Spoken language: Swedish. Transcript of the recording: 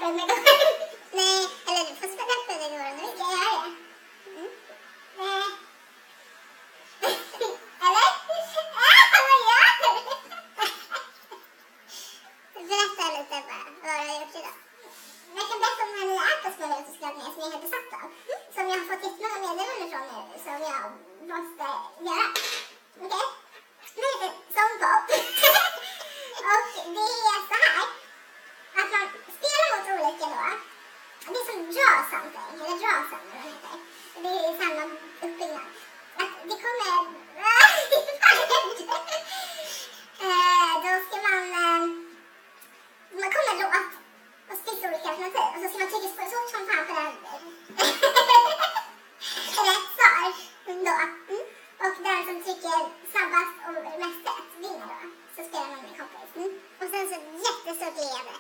Deppad med går. Nej, eller du får spela Deppad med går nu. Ska jag göra det? Nej. Eller? Vad gör du? Berätta lite bara vad du har gjort idag. Jag kan berätta om den här nya appen som jag har skrivit ner som jag är helt besatt av. Som jag har fått jättemånga meddelanden från nu som jag måste göra. Okej? Nu är det Songpop. Och det är så här. Att man spelar mot olika då. Det är som draw something. Eller draw something vad heter. Det är samma uppbyggnad. Att det kommer... Då ska man kommer låt. Och så finns det olika alternativ. Och så ska man trycka så fort som fan på den. Rätt svar. Då. Och den som trycker snabbast och mest rätt vinner då. Så spelar man med kompis. Och sen så jättestort leende.